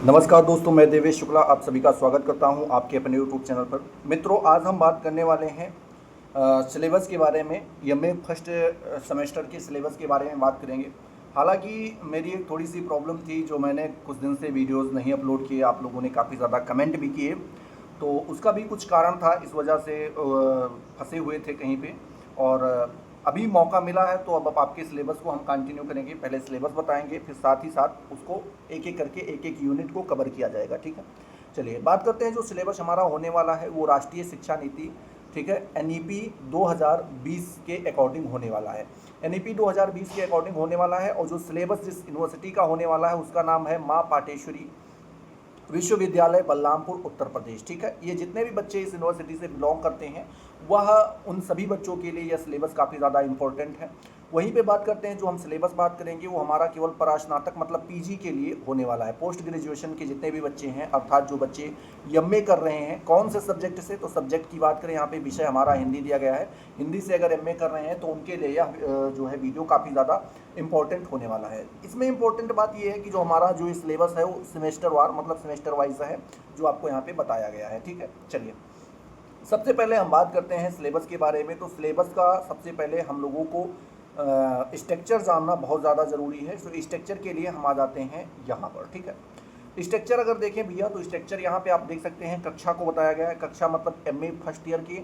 नमस्कार दोस्तों, मैं देवेश शुक्ला आप सभी का स्वागत करता हूं आपके अपने यूट्यूब चैनल पर। मित्रों, आज हम बात करने वाले हैं सिलेबस के बारे में। एमए फर्स्ट सेमेस्टर के सिलेबस के बारे में बात करेंगे। हालांकि मेरी एक थोड़ी सी प्रॉब्लम थी, जो मैंने कुछ दिन से वीडियोस नहीं अपलोड किए। आप लोगों ने काफ़ी ज़्यादा कमेंट भी किए, तो उसका भी कुछ कारण था। इस वजह से फंसे हुए थे कहीं पे, और अभी मौका मिला है तो अब आपके सिलेबस को हम कंटिन्यू करेंगे। पहले सिलेबस बताएंगे, फिर साथ ही साथ उसको एक एक करके एक एक यूनिट को कवर किया जाएगा। ठीक है, चलिए बात करते हैं। जो सिलेबस हमारा होने वाला है वो राष्ट्रीय शिक्षा नीति, ठीक है, एनईपी 2020 के अकॉर्डिंग होने वाला है। एनईपी 2020 के अकॉर्डिंग होने वाला है। और जो सिलेबस जिस यूनिवर्सिटी का होने वाला है उसका नाम है माँ पाटेश्वरी विश्वविद्यालय बलरामपुर उत्तर प्रदेश। ठीक है, ये जितने भी बच्चे इस यूनिवर्सिटी से बिलोंग करते हैं वह उन सभी बच्चों के लिए यह सिलेबस काफ़ी ज़्यादा इंपॉर्टेंट है। वहीं पे बात करते हैं, जो हम सिलेबस बात करेंगे वो हमारा केवल परास्नातक मतलब पीजी के लिए होने वाला है। पोस्ट ग्रेजुएशन के जितने भी बच्चे हैं, अर्थात जो बच्चे एमए कर रहे हैं, कौन से सब्जेक्ट से, तो सब्जेक्ट की बात करें यहाँ पे विषय हमारा हिंदी दिया गया है। हिंदी से अगर एमए कर रहे हैं तो उनके लिए यह जो है वीडियो काफ़ी ज़्यादा इंपॉर्टेंट होने वाला है। इसमें इंपॉर्टेंट बात यह है कि जो हमारा जो सिलेबस है वो सेमेस्टर वार मतलब सेमेस्टर वाइज है, जो आपको यहाँ पे बताया गया है। ठीक है, चलिए सबसे पहले हम बात करते हैं सिलेबस के बारे में। तो सिलेबस का सबसे पहले हम लोगों को स्ट्रक्चर जानना बहुत ज़्यादा ज़रूरी है। तो स्ट्रक्चर के लिए हम आ जाते हैं यहाँ पर। ठीक है, स्ट्रक्चर अगर देखें भैया तो स्ट्रक्चर यहाँ पे आप देख सकते हैं, कक्षा को बताया गया है। कक्षा मतलब एमए फर्स्ट ईयर की,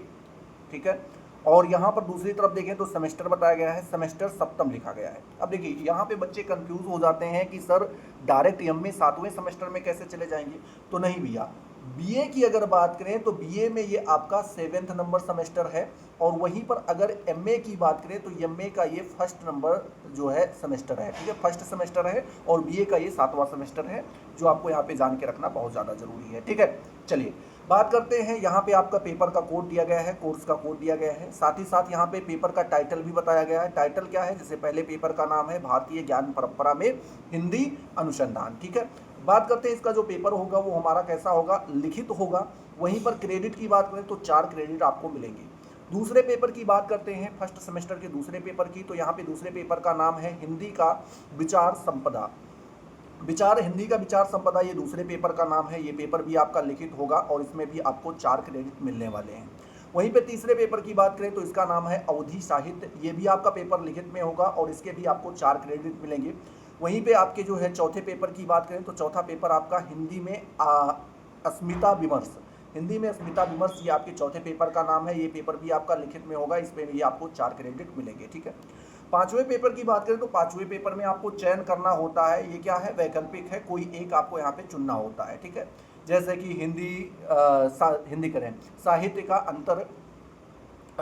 ठीक है। और यहाँ पर दूसरी तरफ देखें तो सेमेस्टर बताया गया है, सेमेस्टर सप्तम लिखा गया है। अब देखिए यहाँ पे बच्चे कंफ्यूज हो जाते हैं कि सर डायरेक्ट एमए सातवें सेमेस्टर में कैसे चले जाएंगे। तो नहीं भैया, बीए की अगर बात करें तो बीए में ये आपका 7वें नंबर सेमेस्टर है। और वहीं पर अगर एमए की बात करें तो एमए का ये फर्स्ट नंबर जो है सेमेस्टर है। ठीक है, फर्स्ट सेमेस्टर है। और बीए का ये 7वां सेमेस्टर है, जो आपको यहाँ पे जान के रखना बहुत ज़्यादा जरूरी है। ठीक है, चलिए बात करते हैं। यहाँ पे आपका पेपर का कोड दिया गया है, कोर्स का कोड दिया गया है। साथ ही साथ यहाँ पे पेपर का टाइटल भी बताया गया है। टाइटल क्या है, जैसे पहले पेपर का नाम है भारतीय ज्ञान परंपरा में हिंदी अनुसंधान। ठीक है, बात करते हैं इसका जो पेपर होगा वो हमारा कैसा होगा, लिखित होगा। वहीं पर क्रेडिट की बात करें तो 4 क्रेडिट आपको मिलेंगे। दूसरे पेपर की बात करते हैं, फर्स्ट सेमेस्टर के दूसरे पेपर की, तो यहाँ पे दूसरे पेपर का नाम है हिंदी का विचार संपदा। हिंदी का विचार संपदा ये दूसरे पेपर का नाम है। ये पेपर भी आपका लिखित होगा और इसमें भी आपको 4 क्रेडिट मिलने वाले हैं। वहीं पे तीसरे पेपर की बात करें तो इसका नाम है अवधि साहित्य। ये भी आपका पेपर लिखित में होगा और इसके भी आपको 4 क्रेडिट मिलेंगे। वहीं पे आपके जो है चौथे पेपर की बात करें तो चौथा पेपर आपका हिंदी में अस्मिता विमर्श। हिंदी में अस्मिता विमर्श ये आपके चौथे पेपर का नाम है। ये पेपर भी आपका लिखित में होगा, इसमें भी आपको 4 क्रेडिट मिलेंगे। ठीक है, पांचवें पेपर की बात करें तो पांचवें पेपर में आपको चयन करना होता है। ये क्या है, वैकल्पिक है, कोई एक आपको यहाँ पे चुनना होता है। ठीक है, जैसे कि हिंदी करें साहित्य का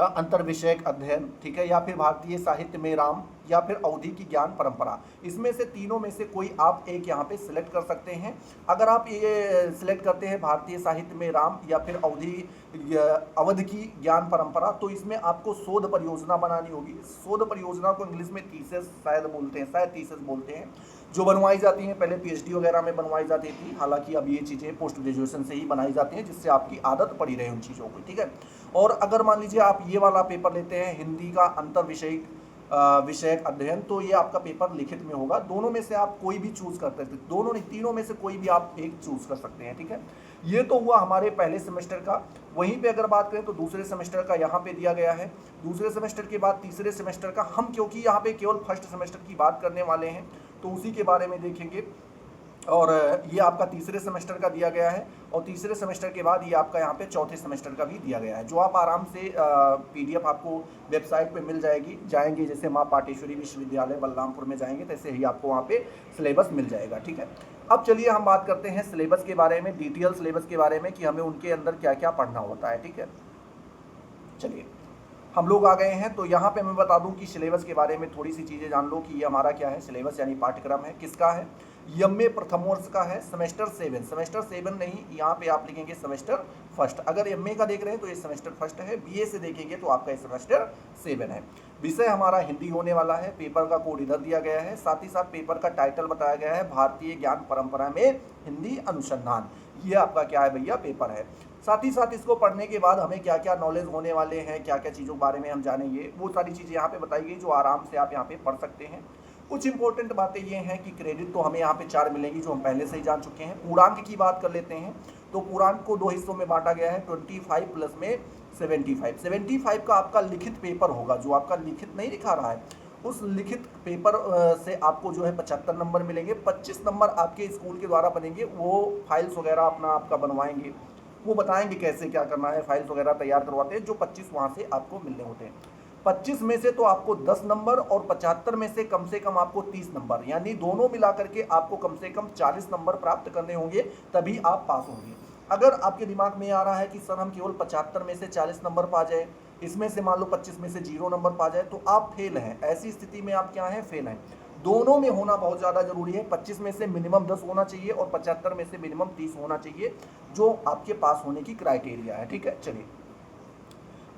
अंतर विषयक अध्ययन, ठीक है, या फिर भारतीय साहित्य में राम, या फिर अवधि की ज्ञान परंपरा। इसमें से तीनों में से कोई आप एक यहाँ पे सिलेक्ट कर सकते हैं। अगर आप ये सिलेक्ट करते हैं भारतीय साहित्य में राम या फिर अवध की ज्ञान परंपरा, तो इसमें आपको शोध परियोजना बनानी होगी। शोध परियोजना को इंग्लिश में थीसिस शायद बोलते हैं, शायद थीसिस बोलते हैं, जो बनवाई जाती हैं। पहले पीएचडी वगैरह में बनवाई जाती थी, हालांकि अब ये चीज़ें पोस्ट ग्रेजुएशन से ही बनाई जाती हैं, जिससे आपकी आदत पड़ी रहे उन चीज़ों की। ठीक है, और अगर मान लीजिए आप ये वाला पेपर लेते हैं हिंदी का अंतर विषयक अध्ययन, तो ये आपका पेपर लिखित में होगा। दोनों में से आप कोई भी चूज कर सकते हैं, दोनों नहीं तीनों में से कोई भी आप एक चूज कर सकते हैं। ठीक है, ये तो हुआ हमारे पहले सेमेस्टर का। वहीं पे अगर बात करें तो दूसरे सेमेस्टर का यहाँ पे दिया गया है। दूसरे सेमेस्टर के बाद तीसरे सेमेस्टर का, हम क्योंकि यहाँ पे केवल फर्स्ट सेमेस्टर की बात करने वाले हैं तो उसी के बारे में देखेंगे। और ये आपका तीसरे सेमेस्टर का दिया गया है। और तीसरे सेमेस्टर के बाद ये आपका यहाँ पे चौथे सेमेस्टर का भी दिया गया है, जो आप आराम से पीडीएफ आपको वेबसाइट पे मिल जाएंगे। जैसे माँ पाटेश्वरी विश्वविद्यालय बलरामपुर में जाएंगे तैसे ही आपको वहाँ पे सिलेबस मिल जाएगा। ठीक है, अब चलिए हम बात करते हैं सिलेबस के बारे में, डिटेल सिलेबस के बारे में, कि हमें उनके अंदर क्या क्या पढ़ना होता है। ठीक है, चलिए हम लोग आ गए हैं। तो यहाँ पे मैं बता दूं कि सिलेबस के बारे में थोड़ी सी चीज़ें जान लो कि ये हमारा क्या है। सिलेबस यानी पाठ्यक्रम है, किसका है, एमए प्रथम वर्ष का है, सेमेस्टर 7 नहीं, यहाँ पे आप लिखेंगे सेमेस्टर फर्स्ट। अगर एमए का देख रहे हैं तो ये सेमेस्टर फर्स्ट है, बीए से देखेंगे तो आपका ये सेमेस्टर 7 है। विषय हमारा हिंदी होने वाला है। पेपर का कोड इधर दिया गया है। साथ ही साथ पेपर का टाइटल बताया गया है भारतीय ज्ञान परंपरा में हिंदी अनुसंधान। ये आपका क्या है भैया, पेपर है। साथ ही साथ इसको पढ़ने के बाद हमें क्या क्या नॉलेज होने वाले हैं, क्या क्या चीज़ों के बारे में हम जानेंगे, वो सारी चीज़ें यहाँ पे बताई गई, जो आराम से आप यहाँ पे पढ़ सकते हैं। कुछ इंपॉर्टेंट बातें ये हैं कि क्रेडिट तो हमें यहाँ पे 4 मिलेगी, जो हम पहले से ही जान चुके हैं। पूर्णांक की बात कर लेते हैं, तो पूर्णांक को 2 हिस्सों में बांटा गया है, 25 प्लस में 75 का आपका लिखित पेपर होगा, जो आपका लिखित नहीं दिखा रहा है, उस लिखित पेपर से आपको जो है 75 नंबर मिलेंगे। 25 नंबर आपके स्कूल के द्वारा बनेंगे, वो फाइल्स वगैरह अपना आपका बनवाएंगे, वो बताएंगे कैसे क्या करना है, फाइल्स वगैरह तैयार करवाते हैं, जो 25 वहाँ से आपको मिलने होते हैं। 25 में से तो आपको 10 नंबर और 75 में से कम आपको 30 नंबर, यानी दोनों मिला करके आपको कम से कम 40 नंबर प्राप्त करने होंगे, तभी आप पास होंगे। अगर आपके दिमाग में आ रहा है कि सर हम केवल 75 में से 40 नंबर पा जाए, इसमें से मान लो 25 में से 0 नंबर पा जाए, तो आप फेल हैं। ऐसी स्थिति में आप क्या हैं? फेल हैं। दोनों में होना बहुत ज़्यादा जरूरी है। 25 में से मिनिमम 10 होना चाहिए और 75 में से मिनिमम 30 होना चाहिए, जो आपके पास होने की क्राइटेरिया है। ठीक है, चलिए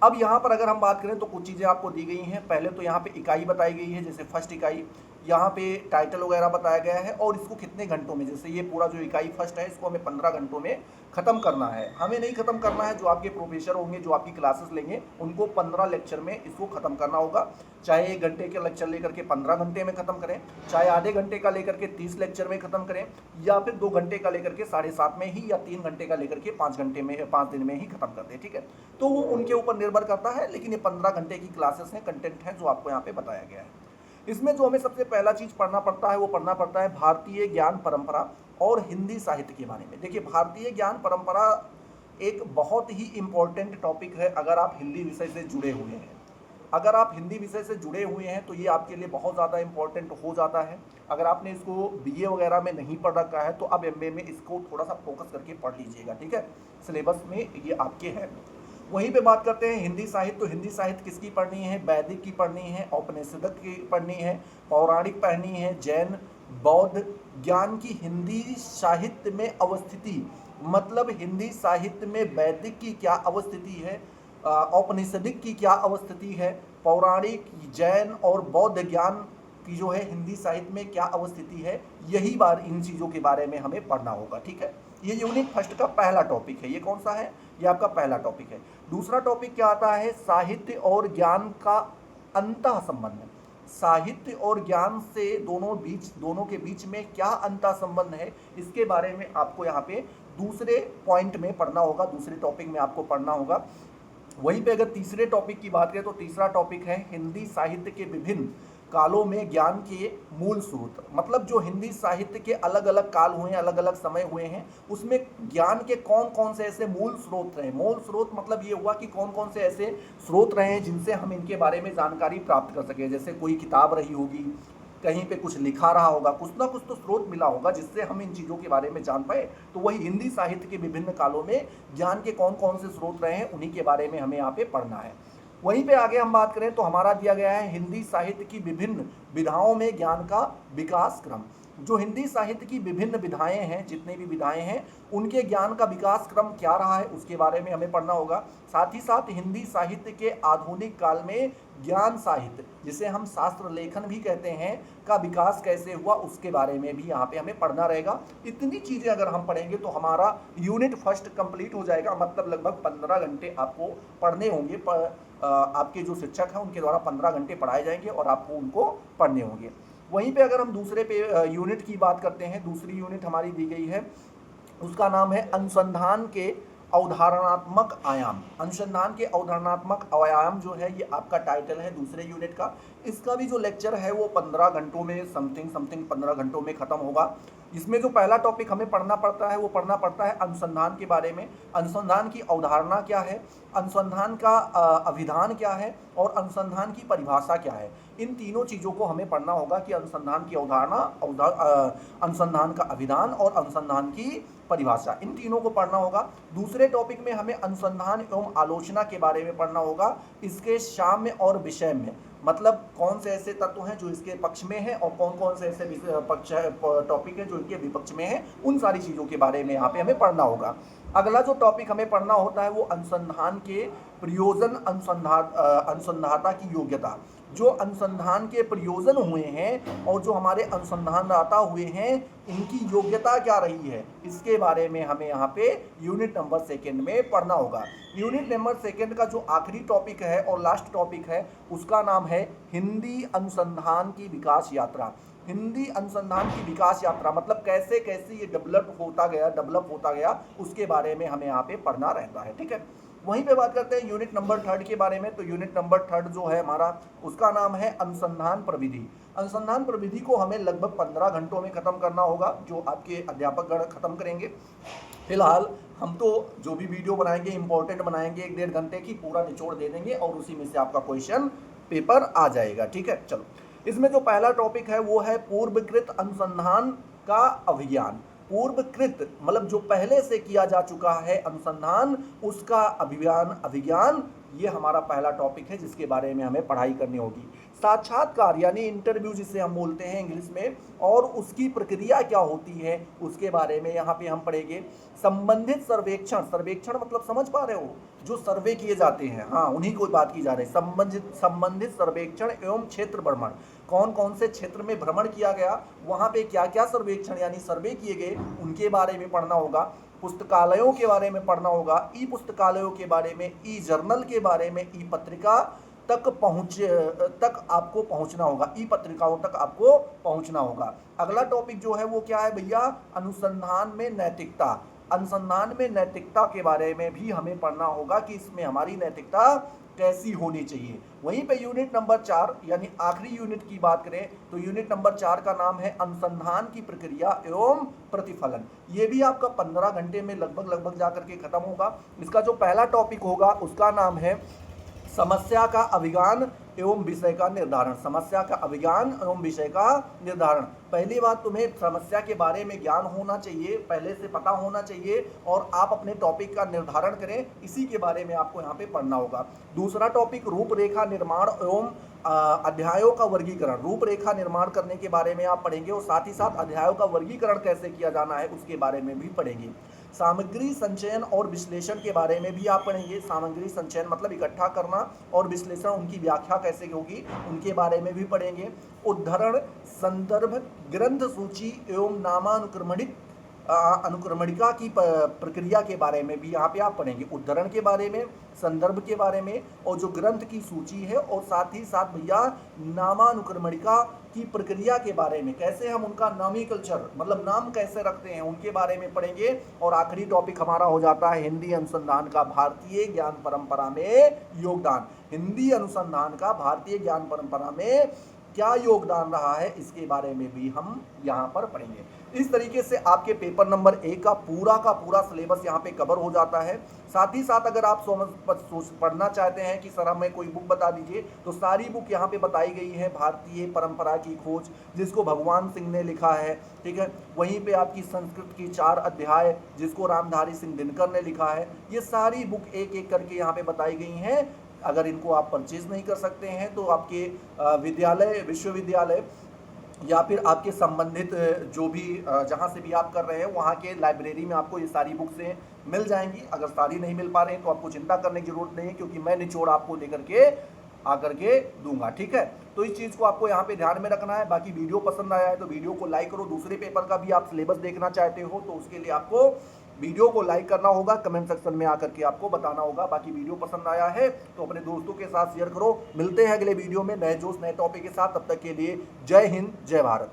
अब यहाँ पर अगर हम बात करें तो कुछ चीज़ें आपको दी गई हैं। पहले तो यहाँ पे इकाई बताई गई है, जैसे फर्स्ट इकाई, यहाँ पे टाइटल वगैरह बताया गया है, और इसको कितने घंटों में, जैसे ये पूरा जो इकाई फर्स्ट है इसको हमें 15 घंटों में ख़त्म करना है। हमें नहीं ख़त्म करना है, जो आपके प्रोफेसर होंगे, जो आपकी क्लासेस लेंगे, उनको 15 लेक्चर में इसको ख़त्म करना होगा। चाहे 1 घंटे के लेक्चर लेकर के 15 घंटे में ख़त्म करें, चाहे आधे घंटे का लेकर के 30 लेक्चर में ख़त्म करें, या फिर 2 घंटे का लेकर के 7.5 में ही, या 3 घंटे का लेकर के 5 घंटे में, 5 दिन में ही ख़त्म कर दें। ठीक है, तो वो उनके ऊपर निर्भर करता है, लेकिन ये 15 घंटे की क्लासेस हैं, कंटेंट है जो आपको यहाँ पे बताया गया है। इसमें जो हमें सबसे पहला चीज़ पढ़ना पड़ता है, वो पढ़ना पड़ता है भारतीय ज्ञान परंपरा और हिंदी साहित्य के बारे में। देखिए, भारतीय ज्ञान परंपरा एक बहुत ही इम्पोर्टेंट टॉपिक है। अगर आप हिंदी विषय से जुड़े हुए हैं, अगर आप हिंदी विषय से जुड़े हुए हैं तो ये आपके लिए बहुत ज़्यादा इम्पोर्टेंट हो जाता है। अगर आपने इसको बीए वगैरह में नहीं पढ़ रखा है तो अब एमए में इसको थोड़ा सा फोकस करके पढ़ लीजिएगा। ठीक है, सिलेबस में ये आपके है। वहीं पे बात करते हैं हिंदी साहित्य, तो हिंदी साहित्य किसकी पढ़नी है? वैदिक की पढ़नी है, औपनिषदिक की पढ़नी है, पौराणिक पढ़नी है, जैन, बौद्ध ज्ञान की हिंदी साहित्य में अवस्थिति, मतलब हिंदी साहित्य में वैदिक की क्या अवस्थिति है, औपनिषदिक की क्या अवस्थिति है, पौराणिक, जैन और बौद्ध ज्ञान की जो है हिंदी साहित्य में क्या अवस्थिति है, यही बार इन चीज़ों के बारे में हमें पढ़ना होगा। ठीक है, ये यूनिट फर्स्ट का पहला टॉपिक है। ये कौन सा है? ये आपका पहला टॉपिक है। दूसरा टॉपिक क्या आता है? साहित्य और ज्ञान का अंतः संबंध। साहित्य और ज्ञान से दोनों के बीच में क्या अंतः संबंध है, इसके बारे में आपको यहाँ पे दूसरे पॉइंट में पढ़ना होगा, दूसरे टॉपिक में आपको पढ़ना होगा। वहीं पे अगर तीसरे टॉपिक की बात करें तो तीसरा टॉपिक है हिंदी साहित्य के विभिन्न कालों में ज्ञान के मूल स्रोत। मतलब जो हिंदी साहित्य के अलग अलग काल हुए हैं, अलग अलग समय हुए हैं, उसमें ज्ञान के कौन कौन से ऐसे मूल स्रोत रहे। मूल स्रोत मतलब ये हुआ कि कौन कौन से ऐसे स्रोत रहे हैं जिनसे हम इनके बारे में जानकारी प्राप्त कर सकें। जैसे कोई किताब रही होगी, कहीं पे कुछ लिखा रहा होगा, कुछ ना कुछ तो स्रोत मिला होगा जिससे हम इन चीज़ों के बारे में जान पाए। तो वही हिंदी साहित्य के विभिन्न कालों में ज्ञान के कौन कौन से स्रोत रहे हैं, उन्हीं के बारे में हमें यहाँ पे पढ़ना है। वहीं पे आगे हम बात करें तो हमारा दिया गया है हिंदी साहित्य की विभिन्न विधाओं में ज्ञान का विकास क्रम। जो हिंदी साहित्य की विभिन्न विधाएं हैं, जितनी भी विधाएं हैं, उनके ज्ञान का विकास क्रम क्या रहा है, उसके बारे में हमें पढ़ना होगा। साथ ही साथ हिंदी साहित्य के आधुनिक काल में ज्ञान साहित्य, जिसे हम शास्त्र लेखन भी कहते हैं, का विकास कैसे हुआ, उसके बारे में भी यहाँ पे हमें पढ़ना रहेगा। इतनी चीज़ें अगर हम पढ़ेंगे तो हमारा यूनिट फर्स्ट कंप्लीट हो जाएगा। मतलब लगभग 15 घंटे आपको पढ़ने होंगे। आपके जो शिक्षक हैं उनके द्वारा 15 घंटे पढ़ाए जाएंगे और आपको उनको पढ़ने होंगे। वहीं पे अगर हम दूसरे पे यूनिट की बात करते हैं, दूसरी यूनिट हमारी दी गई है, उसका नाम है अनुसंधान के अवधारणात्मक आयाम। अनुसंधान के अवधारणात्मक आयाम जो है ये आपका टाइटल है दूसरे यूनिट का। इसका भी जो लेक्चर है वो 15 घंटों में समथिंग 15 घंटों में ख़त्म होगा। इसमें जो पहला टॉपिक हमें पढ़ना पड़ता है वो पढ़ना पड़ता है अनुसंधान के बारे में। अनुसंधान की अवधारणा क्या है, अनुसंधान का अभिधान क्या है और अनुसंधान की परिभाषा क्या है। इन तीनों चीज़ों को हमें पढ़ना होगा कि अनुसंधान की अवधारणा, अनुसंधान का अभिधान और अनुसंधान की परिभाषा, इन तीनों को पढ़ना होगा। दूसरे टॉपिक में हमें अनुसंधान एवं आलोचना के बारे में पढ़ना होगा, इसके साम्य और विषय में। मतलब कौन से ऐसे तत्व हैं जो इसके पक्ष में हैं और कौन कौन से ऐसे टॉपिक हैं जो इनके विपक्ष में हैं, उन सारी चीज़ों के बारे में यहाँ पे हमें पढ़ना होगा। अगला जो टॉपिक हमें पढ़ना होता है वो अनुसंधान के प्रयोजन, अनुसंधाता की योग्यता। जो अनुसंधान के प्रयोजन हुए हैं और जो हमारे अनुसंधानदाता हुए हैं, इनकी योग्यता क्या रही है, इसके बारे में हमें यहाँ पे यूनिट नंबर सेकंड में पढ़ना होगा। यूनिट नंबर सेकंड का जो आखिरी टॉपिक है और लास्ट टॉपिक है, उसका नाम है हिंदी अनुसंधान की विकास यात्रा। हिंदी अनुसंधान की विकास यात्रा मतलब कैसे कैसे ये डेवलप होता गया, उसके बारे में हमें यहाँ पे पढ़ना रहता है। ठीक है, वहीं पे बात करते हैं यूनिट नंबर थर्ड के बारे में। तो यूनिट नंबर थर्ड जो है हमारा, उसका नाम है अनुसंधान प्रविधि। अनुसंधान प्रविधि को हमें लगभग 15 घंटों में खत्म करना होगा, जो आपके अध्यापक गण खत्म करेंगे। फिलहाल हम तो जो भी वीडियो बनाएंगे इंपॉर्टेंट बनाएंगे, 1-1.5 घंटे की पूरा निचोड़ दे देंगे और उसी में से आपका क्वेश्चन पेपर आ जाएगा। ठीक है, चलो इसमें जो पहला टॉपिक है वो है पूर्वकृत अनुसंधान का अभिज्ञान। पूर्वकृत मतलब जो पहले से किया जा चुका है अनुसंधान, उसका अभिज्ञान ये हमारा पहला टॉपिक है जिसके बारे में हमें पढ़ाई करनी होगी। साक्षात्कार यानी इंटरव्यू जिसे हम बोलते हैं इंग्लिश में, और उसकी प्रक्रिया क्या होती है उसके बारे में यहाँ पे हम पढ़ेंगे। संबंधित सर्वेक्षण, सर्वेक्षण मतलब समझ पा रहे हो, जो सर्वे किए जाते हैं, हाँ उन्हीं को बात की जा रही है। संबंधित सर्वेक्षण एवं क्षेत्र भ्रमण, कौन कौन से क्षेत्र में भ्रमण किया गया, वहाँ पे क्या क्या सर्वेक्षण यानी सर्वे किए गए, उनके बारे में पढ़ना होगा। पुस्तकालयों के बारे में पढ़ना होगा, ई पुस्तकालयों के बारे में, ई जर्नल के बारे में, ई पत्रिका तक आपको पहुंचना होगा, ई पत्रिकाओं तक आपको पहुंचना होगा। अगला टॉपिक जो है वो क्या है भैया, अनुसंधान में नैतिकता। अनुसंधान में नैतिकता के बारे में भी हमें पढ़ना होगा कि इसमें हमारी नैतिकता कैसी होनी चाहिए। वहीं पे यूनिट नंबर 4 यानी आखिरी यूनिट की बात करें तो यूनिट नंबर 4 का नाम है अनुसंधान की प्रक्रिया एवं प्रतिफलन। ये भी आपका 15 घंटे में लगभग जाकर के खत्म होगा। इसका जो पहला टॉपिक होगा उसका नाम है समस्या का अभिज्ञान एवं विषय का निर्धारण। समस्या का अभिज्ञान एवं विषय का निर्धारण, पहली बात तुम्हें समस्या के बारे में ज्ञान होना चाहिए, पहले से पता होना चाहिए और आप अपने टॉपिक का निर्धारण करें, इसी के बारे में आपको यहाँ पे पढ़ना होगा। दूसरा टॉपिक रूपरेखा निर्माण एवं अध्यायों का वर्गीकरण। रूपरेखा निर्माण करने के बारे में आप पढ़ेंगे और साथ ही साथ अध्यायों का वर्गीकरण कैसे किया जाना है उसके बारे में भी पढ़ेंगे। सामग्री संचयन और विश्लेषण के बारे में भी आप पढ़ेंगे। सामग्री संचयन मतलब इकट्ठा करना और विश्लेषण, उनकी व्याख्या कैसे होगी उनके बारे में भी पढ़ेंगे। उद्धरण, संदर्भ, ग्रंथ सूची एवं अनुक्रमणिका की प्रक्रिया के बारे में भी यहाँ पे आप पढ़ेंगे। उद्धरण के बारे में, संदर्भ के बारे में और जो ग्रंथ की सूची है, और साथ ही साथ भैया नामानुक्रमणिका की प्रक्रिया के बारे में, कैसे हम उनका नॉमेनक्लेचर मतलब नाम कैसे रखते हैं उनके बारे में पढ़ेंगे। और आखिरी टॉपिक हमारा हो जाता है हिंदी अनुसंधान का भारतीय ज्ञान परंपरा में योगदान। हिंदी अनुसंधान का भारतीय ज्ञान परंपरा में क्या योगदान रहा है इसके बारे में भी हम यहाँ पर पढ़ेंगे। इस तरीके से आपके पेपर नंबर 1 का पूरा सिलेबस यहाँ पे कवर हो जाता है। साथ ही साथ अगर आप पढ़ना चाहते हैं कि सर हमें कोई बुक बता दीजिए, तो सारी बुक यहाँ पे बताई गई है। भारतीय परंपरा की खोज जिसको भगवान सिंह ने लिखा है, ठीक है। वहीं पे आपकी संस्कृत की 4 अध्याय जिसको रामधारी सिंह दिनकर ने लिखा है। ये सारी बुक एक एक करके यहाँ पे बताई गई हैं। अगर इनको आप परचेज नहीं कर सकते हैं तो आपके विद्यालय, विश्वविद्यालय या फिर आपके संबंधित जो भी जहाँ से भी आप कर रहे हैं वहाँ के लाइब्रेरी में आपको ये सारी बुक्सें मिल जाएंगी। अगर सारी नहीं मिल पा रहे हैं तो आपको चिंता करने की जरूरत नहीं है, क्योंकि मैं निचोड़ आपको लेकर के आकर के दूंगा, ठीक है। तो इस चीज़ को आपको यहाँ पे ध्यान में रखना है। बाकी वीडियो पसंद आया है तो वीडियो को लाइक करो। दूसरे पेपर का भी आप सिलेबस देखना चाहते हो तो उसके लिए आपको वीडियो को लाइक करना होगा, कमेंट सेक्शन में आकर के आपको बताना होगा। बाकी वीडियो पसंद आया है तो अपने दोस्तों के साथ शेयर करो। मिलते हैं अगले वीडियो में नए जोश नए टॉपिक के साथ। तब तक के लिए जय हिंद, जय भारत।